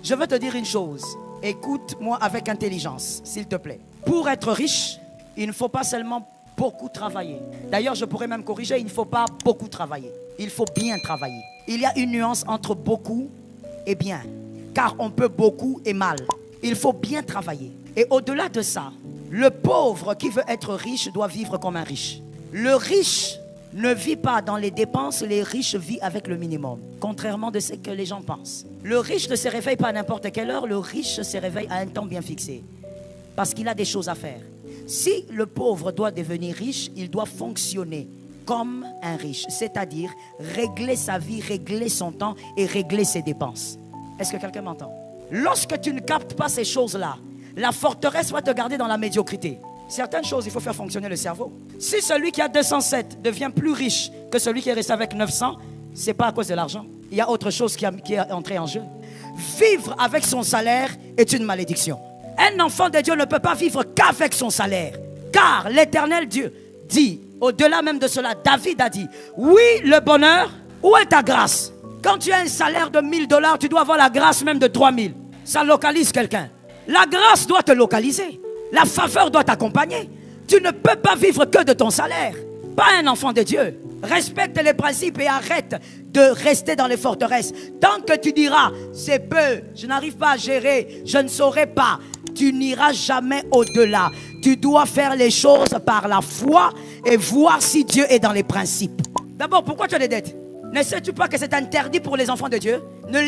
Je veux te dire une chose. Écoute-moi avec intelligence, s'il te plaît. Pour être riche, il ne faut pas seulement beaucoup travailler. D'ailleurs, je pourrais même corriger, il ne faut pas beaucoup travailler. Il faut bien travailler. Il y a une nuance entre beaucoup et bien. Car on peut beaucoup et mal. Il faut bien travailler. Et au-delà de ça, le pauvre qui veut être riche doit vivre comme un riche. Le riche ne vit pas dans les dépenses, les riches vivent avec le minimum. Contrairement de ce que les gens pensent. Le riche ne se réveille pas à n'importe quelle heure, le riche se réveille à un temps bien fixé. Parce qu'il a des choses à faire. Si le pauvre doit devenir riche, il doit fonctionner comme un riche. C'est-à-dire régler sa vie, régler son temps et régler ses dépenses. Est-ce que quelqu'un m'entend? Lorsque tu ne captes pas ces choses-là, la forteresse va te garder dans la médiocrité. Certaines choses, il faut faire fonctionner le cerveau. Si celui qui a 207 devient plus riche que celui qui est resté avec 900, ce n'est pas à cause de l'argent. Il y a autre chose qui est entré en jeu. Vivre avec son salaire est une malédiction. Un enfant de Dieu ne peut pas vivre qu'avec son salaire. Car l'Éternel Dieu dit, au-delà même de cela, David a dit, oui, le bonheur, où est ta grâce? Quand tu as un salaire de 1000 $, tu dois avoir la grâce même de 3000. Ça localise quelqu'un. La grâce doit te localiser. La faveur doit t'accompagner. Tu ne peux pas vivre que de ton salaire. Pas un enfant de Dieu. Respecte les principes et arrête de rester dans les forteresses. Tant que tu diras, c'est peu, je n'arrive pas à gérer, je ne saurai pas, tu n'iras jamais au-delà. Tu dois faire les choses par la foi et voir si Dieu est dans les principes. D'abord, pourquoi tu as des dettes? Ne sais-tu pas que c'est interdit pour les enfants de Dieu? Ne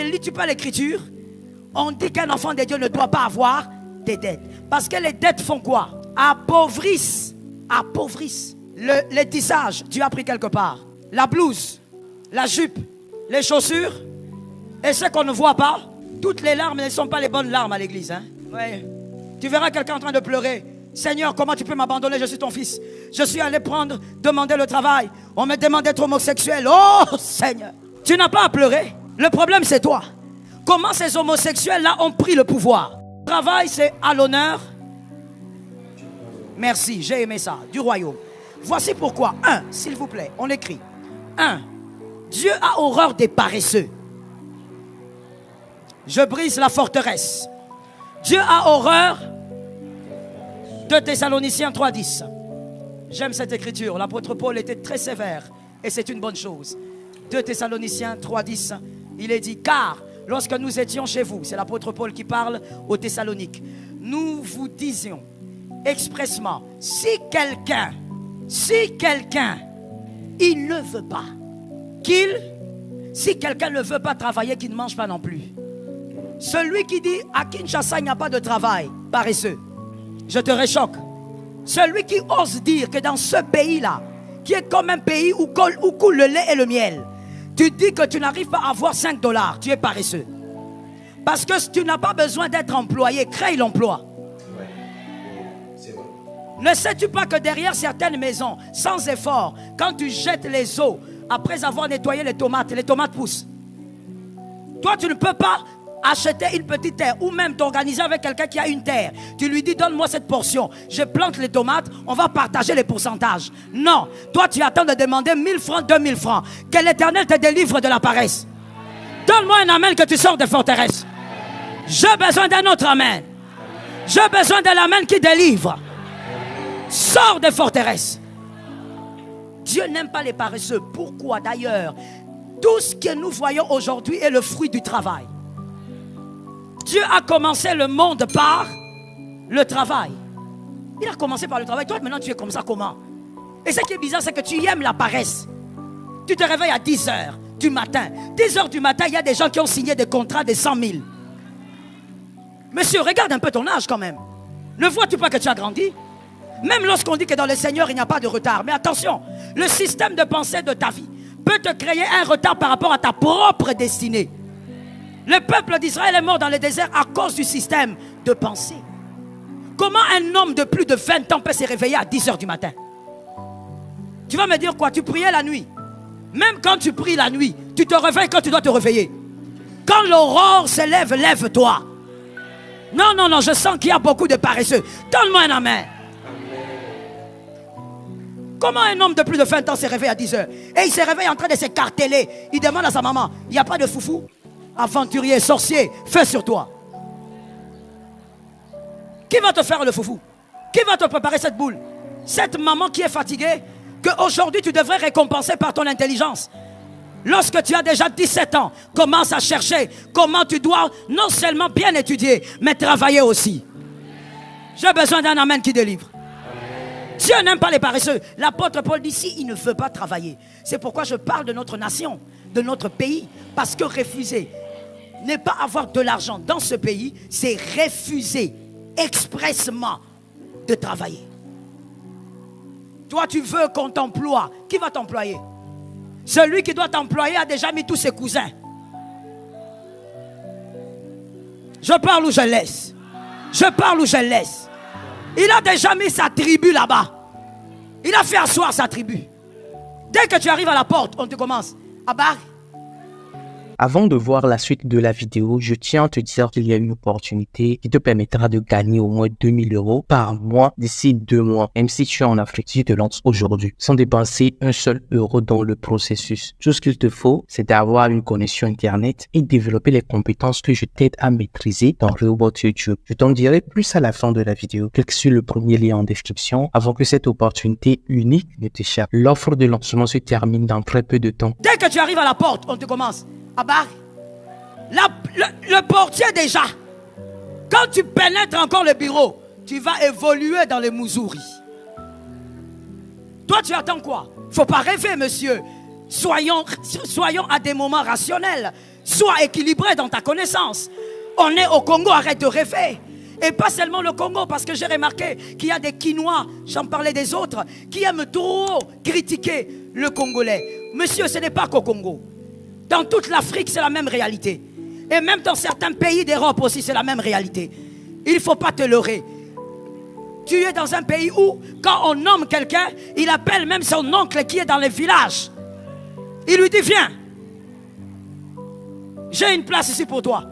lis-tu pas l'écriture? On dit qu'un enfant de Dieu ne doit pas avoir des dettes. Parce que les dettes font quoi? Appauvrissent. Appauvrissent. Les tissages, tu as pris quelque part. La blouse, la jupe, les chaussures. Et ce qu'on ne voit pas, toutes les larmes ne sont pas les bonnes larmes à l'église. Hein? Ouais. Tu verras quelqu'un en train de pleurer. Seigneur, comment tu peux m'abandonner? Je suis ton fils. Je suis allé demander le travail. On me demande d'être homosexuel. Oh Seigneur. Tu n'as pas à pleurer. Le problème c'est toi. Comment ces homosexuels-là ont pris le pouvoir? Le travail c'est à l'honneur. Merci, j'ai aimé ça. Du royaume. Voici pourquoi. 1, s'il vous plaît, on écrit. 1. Dieu a horreur des paresseux. Je brise la forteresse. Dieu a horreur de Thessaloniciens 3:10. J'aime cette écriture. L'apôtre Paul était très sévère et c'est une bonne chose. 2 Thessaloniciens 3:10, il est dit, car lorsque nous étions chez vous, c'est l'apôtre Paul qui parle aux Thessaloniques, nous vous disions expressement, si quelqu'un, il ne veut pas, si quelqu'un ne veut pas travailler, qu'il ne mange pas non plus. Celui qui dit à Kinshasa il n'y a pas de travail, paresseux, je te réchoque. Celui qui ose dire que dans ce pays-là, qui est comme un pays où coule le lait et le miel, tu dis que tu n'arrives pas à avoir 5 $, tu es paresseux. Parce que tu n'as pas besoin d'être employé, crée l'emploi. Ne sais-tu pas que derrière certaines maisons, sans effort, quand tu jettes les eaux, après avoir nettoyé les tomates poussent. Toi, tu ne peux pas acheter une petite terre ou même t'organiser avec quelqu'un qui a une terre. Tu lui dis, donne-moi cette portion. Je plante les tomates, on va partager les pourcentages. Non, toi, tu attends de demander 1000 francs, 2000 francs. Que l'Éternel te délivre de la paresse. Donne-moi un amen que tu sors des forteresses. J'ai besoin d'un autre amen. J'ai besoin d'un amen qui délivre. Sors des forteresses. Dieu n'aime pas les paresseux. Pourquoi d'ailleurs? Tout ce que nous voyons aujourd'hui est le fruit du travail. Dieu a commencé le monde par le travail. Il a commencé par le travail. Toi maintenant tu es comme ça comment? Et ce qui est bizarre c'est que tu aimes la paresse. Tu te réveilles à 10 h du matin. 10 h du matin, il y a des gens qui ont signé des contrats de 100 000. Monsieur, regarde un peu ton âge quand même. Ne vois-tu pas que tu as grandi? Même lorsqu'on dit que dans le Seigneur, il n'y a pas de retard. Mais attention, le système de pensée de ta vie peut te créer un retard par rapport à ta propre destinée. Le peuple d'Israël est mort dans le désert à cause du système de pensée. Comment un homme de plus de 20 ans peut se réveiller à 10 h du matin? Tu vas me dire quoi? Tu priais la nuit. Même quand tu pries la nuit, tu te réveilles quand tu dois te réveiller. Quand l'aurore se lève, lève-toi. Non, non, non, je sens qu'il y a beaucoup de paresseux. Donne-moi un amen. Comment un homme de plus de 20 ans se réveille à 10 h? Et il se réveille en train de s'écarteler. Il demande à sa maman, il n'y a pas de foufou? aventurier, sorcier, fais sur toi. Qui va te faire le foufou? Qui va te préparer cette boule? Cette maman qui est fatiguée, qu'aujourd'hui tu devrais récompenser par ton intelligence. Lorsque tu as déjà 17 ans, commence à chercher comment tu dois non seulement bien étudier, mais travailler aussi. J'ai besoin d'un amen qui délivre. Dieu n'aime pas les paresseux. L'apôtre Paul dit si il ne veut pas travailler. C'est pourquoi je parle de notre nation, de notre pays. Parce que refuser, ne pas avoir de l'argent dans ce pays, c'est refuser expressement de travailler. Toi, tu veux qu'on t'emploie. Qui va t'employer? Celui qui doit t'employer a déjà mis tous ses cousins. Je parle ou je laisse. Je parle ou je laisse. Il a déjà mis sa tribu là-bas. Il a fait asseoir sa tribu. Dès que tu arrives à la porte, on te commence à barrer. Avant de voir la suite de la vidéo, je tiens à te dire qu'il y a une opportunité qui te permettra de gagner au moins 2000 € par mois d'ici 2 mois. Même si tu es en Afrique, tu te lances aujourd'hui sans dépenser un seul euro dans le processus. Tout ce qu'il te faut, c'est d'avoir une connexion Internet et développer les compétences que je t'aide à maîtriser dans Rehoboth YouTube. Je t'en dirai plus à la fin de la vidéo. Clique sur le premier lien en description avant que cette opportunité unique ne t'échappe. L'offre de lancement se termine dans très peu de temps. Dès que tu arrives à la porte, on te commence à barrer. Le portier déjà, quand tu pénètres encore le bureau, tu vas évoluer dans les mousouris. Toi, tu attends quoi? Faut pas rêver, monsieur. Soyons à des moments rationnels. Sois équilibré dans ta connaissance. On est au Congo, arrête de rêver. Et pas seulement le Congo, parce que j'ai remarqué qu'il y a des Quinois, j'en parlais des autres, qui aiment trop critiquer le Congolais. Monsieur, ce n'est pas qu'au Congo. Dans toute l'Afrique, c'est la même réalité. Et même dans certains pays d'Europe aussi, c'est la même réalité. Il ne faut pas te leurrer. Tu es dans un pays où, quand on nomme quelqu'un, il appelle même son oncle qui est dans le village. Il lui dit, viens. J'ai une place ici pour toi.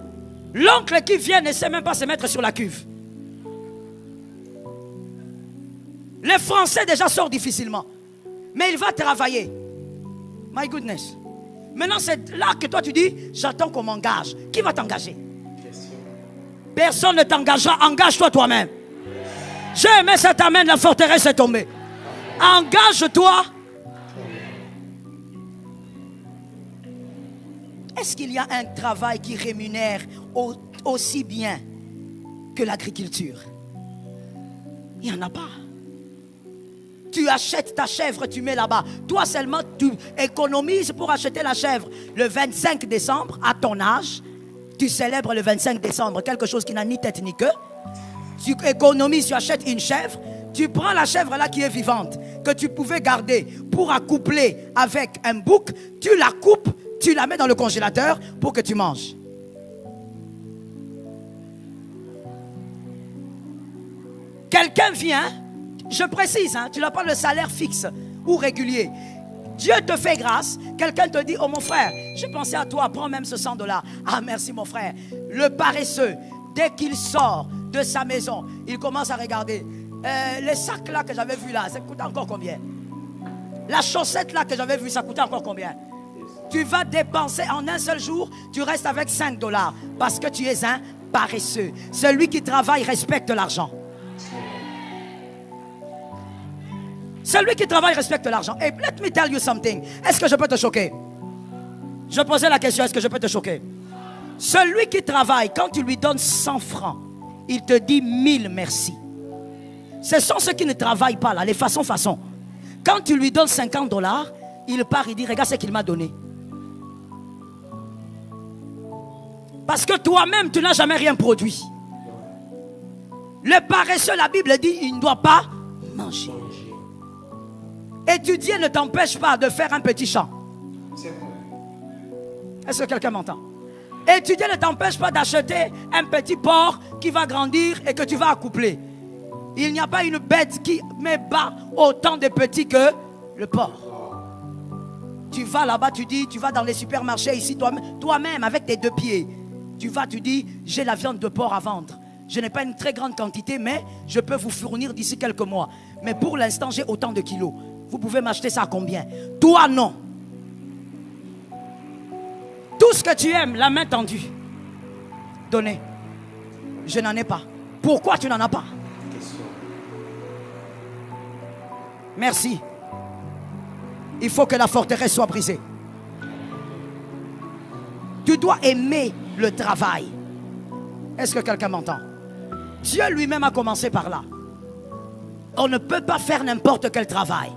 L'oncle qui vient ne sait même pas se mettre sur la cuve. Le français déjà sort difficilement. Mais il va travailler. My goodness. Maintenant, c'est là que toi tu dis, j'attends qu'on m'engage. Qui va t'engager? Personne ne t'engagera. Engage-toi toi-même. J'ai aimé cette amène, la forteresse est tombée. Engage-toi. Est-ce qu'il y a un travail qui rémunère aussi bien que l'agriculture? Il n'y en a pas. Tu achètes ta chèvre, tu mets là-bas. Toi seulement, tu économises pour acheter la chèvre. Le 25 décembre, à ton âge, tu célèbres le 25 décembre quelque chose qui n'a ni tête ni queue. Tu économises, tu achètes une chèvre. Tu prends la chèvre là qui est vivante, que tu pouvais garder pour accoupler avec un bouc. Tu la coupes, tu la mets dans le congélateur pour que tu manges. Quelqu'un vient... Je précise, tu n'as pas le salaire fixe ou régulier. Dieu te fait grâce. Quelqu'un te dit, oh mon frère, j'ai pensé à toi, prends même ce 100 $. Ah merci mon frère. Le paresseux, dès qu'il sort de sa maison, il commence à regarder. Les sacs là que j'avais vus là, ça coûte encore combien? La chaussette là que j'avais vue, ça coûtait encore combien? Tu vas dépenser en un seul jour, tu restes avec 5 $. Parce que tu es un paresseux. Celui qui travaille respecte l'argent. Celui qui travaille respecte l'argent. Et let me tell you something. Est-ce que je peux te choquer? Je posais la question, est-ce que je peux te choquer? Celui qui travaille, quand tu lui donnes 100 francs, il te dit 1000 merci. Ce sont ceux qui ne travaillent pas là, les façons. Quand tu lui donnes 50 $, il part, il dit, regarde ce qu'il m'a donné. Parce que toi-même, tu n'as jamais rien produit. Le paresseux, la Bible dit, il ne doit pas manger. Étudier ne t'empêche pas de faire un petit champ. Est-ce que quelqu'un m'entend? Étudier ne t'empêche pas d'acheter un petit porc qui va grandir et que tu vas accoupler. Il n'y a pas une bête qui met bas autant de petits que le porc. Tu vas là-bas, tu dis, tu vas dans les supermarchés ici, toi-même avec tes 2 pieds. Tu vas, tu dis, j'ai la viande de porc à vendre. Je n'ai pas une très grande quantité, mais je peux vous fournir d'ici quelques mois. Mais pour l'instant, j'ai autant de kilos. Vous pouvez m'acheter ça à combien? Toi, non. Tout Tout ce que tu aimes, la main tendue. Donner. Je n'en ai pas. Pourquoi tu n'en as pas? Merci. Il faut que la forteresse soit brisée. Tu dois aimer le travail. Est-ce que quelqu'un m'entend? Dieu lui-même a commencé par là. On ne peut pas faire n'importe quel travail.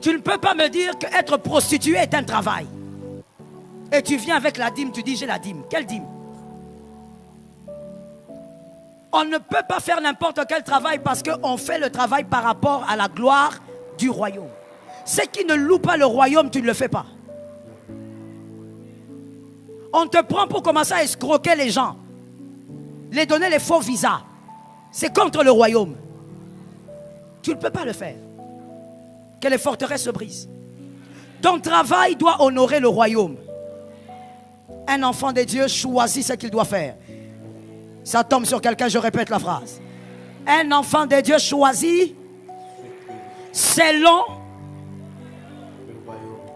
Tu ne peux pas me dire qu'être prostituée est un travail. Et tu viens avec la dîme, tu dis j'ai la dîme. Quelle dîme? On ne peut pas faire n'importe quel travail parce qu'on fait le travail par rapport à la gloire du royaume. Ceux qui ne louent pas le royaume, tu ne le fais pas. On te prend pour commencer à escroquer les gens. Les donner les faux visas. C'est contre le royaume. Tu ne peux pas le faire. Que les forteresses se brisent. Ton travail doit honorer le royaume. Un enfant de Dieu choisit ce qu'il doit faire. Ça tombe sur quelqu'un, je répète la phrase. Un enfant de Dieu choisit selon.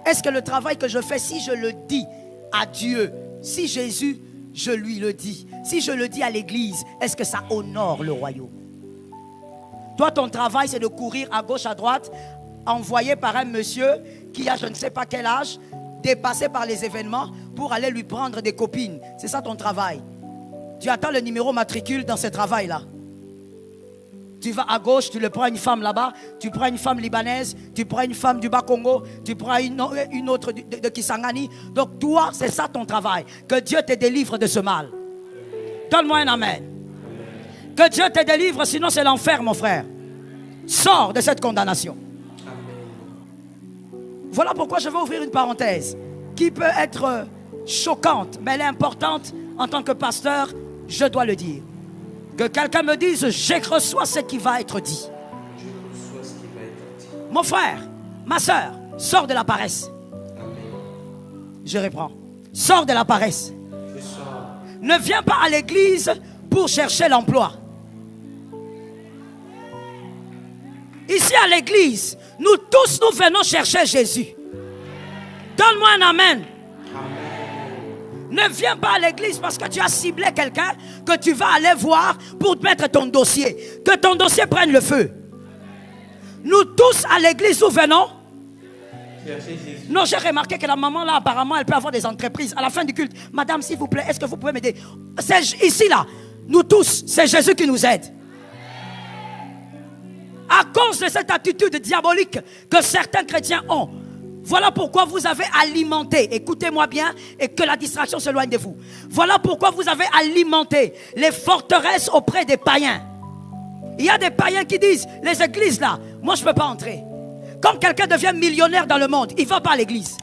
Est-ce que le travail que je fais, si je le dis à Dieu, si Jésus, je lui le dis, si je le dis à l'église, est-ce que ça honore le royaume? Toi, ton travail, c'est de courir à gauche, à droite, envoyé par un monsieur qui a je ne sais pas quel âge, dépassé par les événements pour aller lui prendre des copines. C'est ça ton travail. Tu attends le numéro matricule dans ce travail-là. Tu vas à gauche, tu le prends une femme là-bas, tu prends une femme libanaise, tu prends une femme du Bas-Congo, tu prends une autre de Kisangani. Donc toi, c'est ça ton travail. Que Dieu te délivre de ce mal. Donne-moi un amen. Que Dieu te délivre, sinon c'est l'enfer, mon frère. Sors de cette condamnation. Voilà pourquoi je vais ouvrir une parenthèse qui peut être choquante, mais elle est importante en tant que pasteur, je dois le dire. Que quelqu'un me dise, je reçois ce qui va être dit. Mon frère, ma soeur, sors de la paresse. Je reprends. Sors de la paresse. Ne viens pas à l'église pour chercher l'emploi. Ici à l'église, nous tous, nous venons chercher Jésus. Donne-moi un amen. Ne viens pas à l'église parce que tu as ciblé quelqu'un que tu vas aller voir pour te mettre ton dossier. Que ton dossier prenne le feu. Nous tous à l'église, nous venons. Non, j'ai remarqué que la maman là, apparemment, elle peut avoir des entreprises. À la fin du culte, madame, s'il vous plaît, est-ce que vous pouvez m'aider? C'est ici là, nous tous, c'est Jésus qui nous aide. À cause de cette attitude diabolique que certains chrétiens ont. Voilà pourquoi vous avez alimenté, écoutez-moi bien, et que la distraction s'éloigne de vous. Voilà pourquoi vous avez alimenté les forteresses auprès des païens. Il y a des païens qui disent, les églises là, moi je ne peux pas entrer. Quand quelqu'un devient millionnaire dans le monde, il ne va pas à l'église.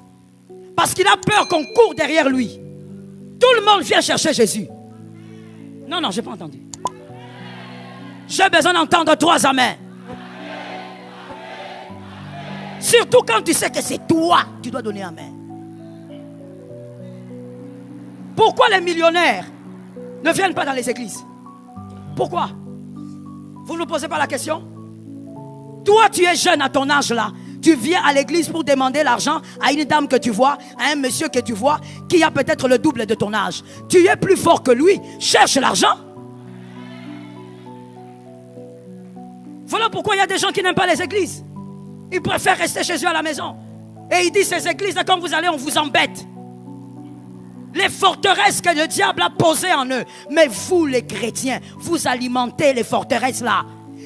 Parce qu'il a peur qu'on court derrière lui. Tout le monde vient chercher Jésus. Non, je n'ai pas entendu. J'ai besoin d'entendre 3 amens. Surtout quand tu sais que c'est toi, tu dois donner amen. Pourquoi les millionnaires ne viennent pas dans les églises? Pourquoi? Vous ne nous posez pas la question? Toi, tu es jeune à ton âge là. Tu viens à l'église pour demander l'argent à une dame que tu vois, à un monsieur que tu vois, qui a peut-être le double de ton âge. Tu es plus fort que lui. Cherche l'argent. Voilà pourquoi il y a des gens qui n'aiment pas les églises. Ils préfèrent rester chez eux à la maison. Et ils disent, ces églises, quand vous allez, on vous embête. Les forteresses que le diable a posées en eux. Mais vous, les chrétiens, vous alimentez les forteresses là.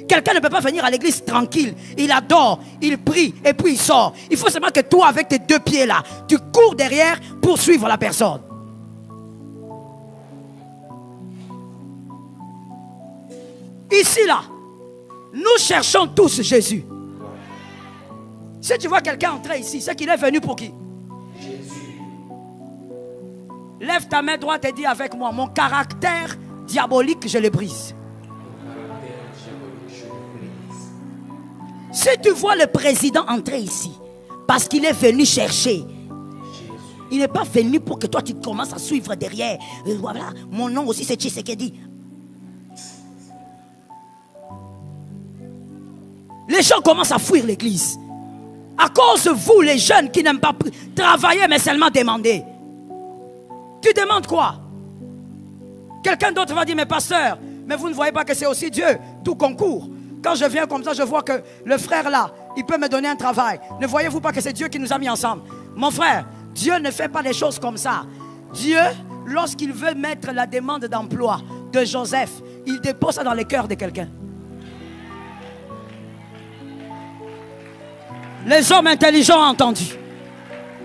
Quelqu'un ne peut pas venir à l'église tranquille. Il adore, il prie et puis il sort. Il faut seulement que toi, avec tes 2 pieds là, tu cours derrière pour suivre la personne. Ici là, nous cherchons tous Jésus. Si tu vois quelqu'un entrer ici, c'est qu'il est venu pour qui? Jésus. Lève ta main droite et dis avec moi, mon caractère diabolique, je le brise. Si tu vois le président entrer ici, parce qu'il est venu chercher, il n'est pas venu pour que toi tu commences à suivre derrière. Voilà, mon nom aussi c'est Tshisekedi. Les gens commencent à fuir l'église. À cause de vous, les jeunes qui n'aiment pas travailler, mais seulement demander. Tu demandes quoi? Quelqu'un d'autre va dire, mais pasteur, mais vous ne voyez pas que c'est aussi Dieu, tout concourt. Quand je viens comme ça, je vois que le frère là, il peut me donner un travail. Ne voyez-vous pas que c'est Dieu qui nous a mis ensemble? Mon frère, Dieu ne fait pas les choses comme ça. Dieu, lorsqu'il veut mettre la demande d'emploi de Joseph, il dépose ça dans le cœur de quelqu'un. Les hommes intelligents ont entendu.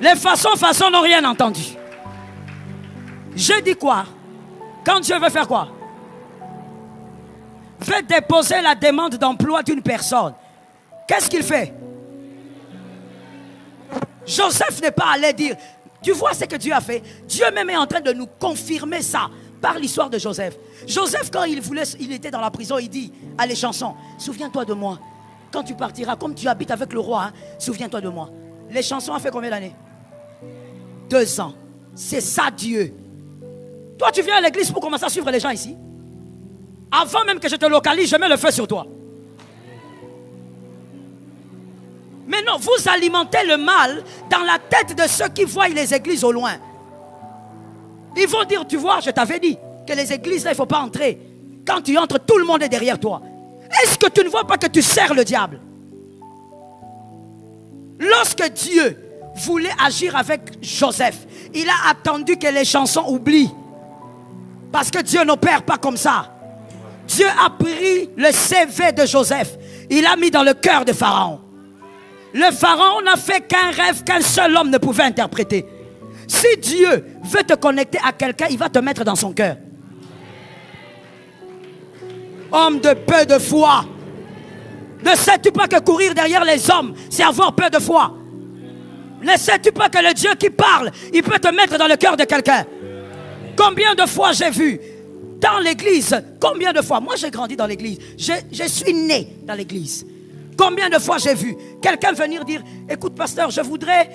Les façons n'ont rien entendu. Je dis quoi? Quand Dieu veut faire quoi? Veut déposer la demande d'emploi d'une personne. Qu'est-ce qu'il fait? Joseph n'est pas allé dire, tu vois ce que Dieu a fait? Dieu même est en train de nous confirmer ça par l'histoire de Joseph. Joseph, quand il était dans la prison, il dit à les chansons, souviens-toi de moi. Quand tu partiras, comme tu habites avec le roi, hein, souviens-toi de moi. Les chansons ont fait combien d'années? 2 ans. C'est ça Dieu. Toi, tu viens à l'église pour commencer à suivre les gens ici. Avant même que je te localise, je mets le feu sur toi. Mais non, vous alimentez le mal dans la tête de ceux qui voient les églises au loin. Ils vont dire, tu vois, je t'avais dit que les églises, là, il ne faut pas entrer. Quand tu entres, tout le monde est derrière toi. Est-ce que tu ne vois pas que tu sers le diable? Lorsque Dieu voulait agir avec Joseph, il a attendu que les chansons oublient. Parce que Dieu n'opère pas comme ça. Dieu a pris le CV de Joseph. Il l'a mis dans le cœur de Pharaon. Le Pharaon n'a fait qu'un rêve qu'un seul homme ne pouvait interpréter. Si Dieu veut te connecter à quelqu'un, il va te mettre dans son cœur. Homme de peu de foi. Ne sais-tu pas que courir derrière les hommes, c'est avoir peu de foi? Ne sais-tu pas que le Dieu qui parle, il peut te mettre dans le cœur de quelqu'un? Combien de fois j'ai vu dans l'église, combien de fois, moi j'ai grandi dans l'église, je suis né dans l'église. Combien de fois j'ai vu quelqu'un venir dire, écoute pasteur, je voudrais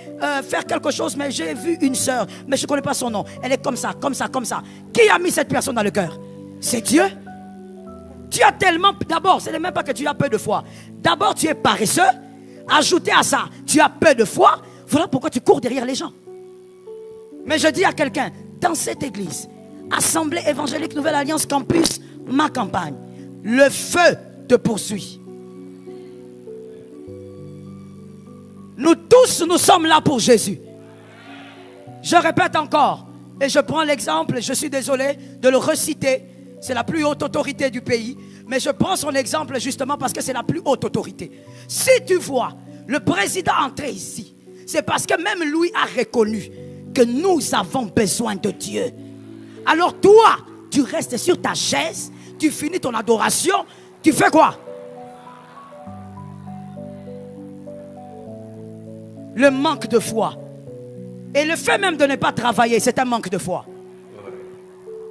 faire quelque chose, mais j'ai vu une sœur, mais je ne connais pas son nom. Elle est comme ça, comme ça, comme ça. Qui a mis cette personne dans le cœur? C'est Dieu. Tu as tellement, d'abord, ce n'est même pas que tu as peu de foi. D'abord, tu es paresseux. Ajouté à ça, tu as peu de foi. Voilà pourquoi tu cours derrière les gens. Mais je dis à quelqu'un, dans cette église, Assemblée évangélique Nouvelle Alliance Campus, ma campagne, le feu te poursuit. Nous tous, nous sommes là pour Jésus. Je répète encore, et je prends l'exemple, je suis désolé de le reciter, c'est la plus haute autorité du pays, mais je prends son exemple justement parce que c'est la plus haute autorité. Si tu vois le président entrer ici, c'est parce que même lui a reconnu que nous avons besoin de Dieu. Alors toi, tu restes sur ta chaise, tu finis ton adoration, tu fais quoi? Le manque de foi. Et le fait même de ne pas travailler, c'est un manque de foi.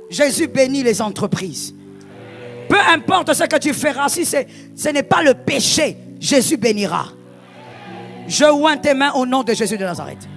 Jésus bénit les entreprises. Peu importe ce que tu feras, si ce n'est pas le péché, Jésus bénira. Je oins tes mains au nom de Jésus de Nazareth.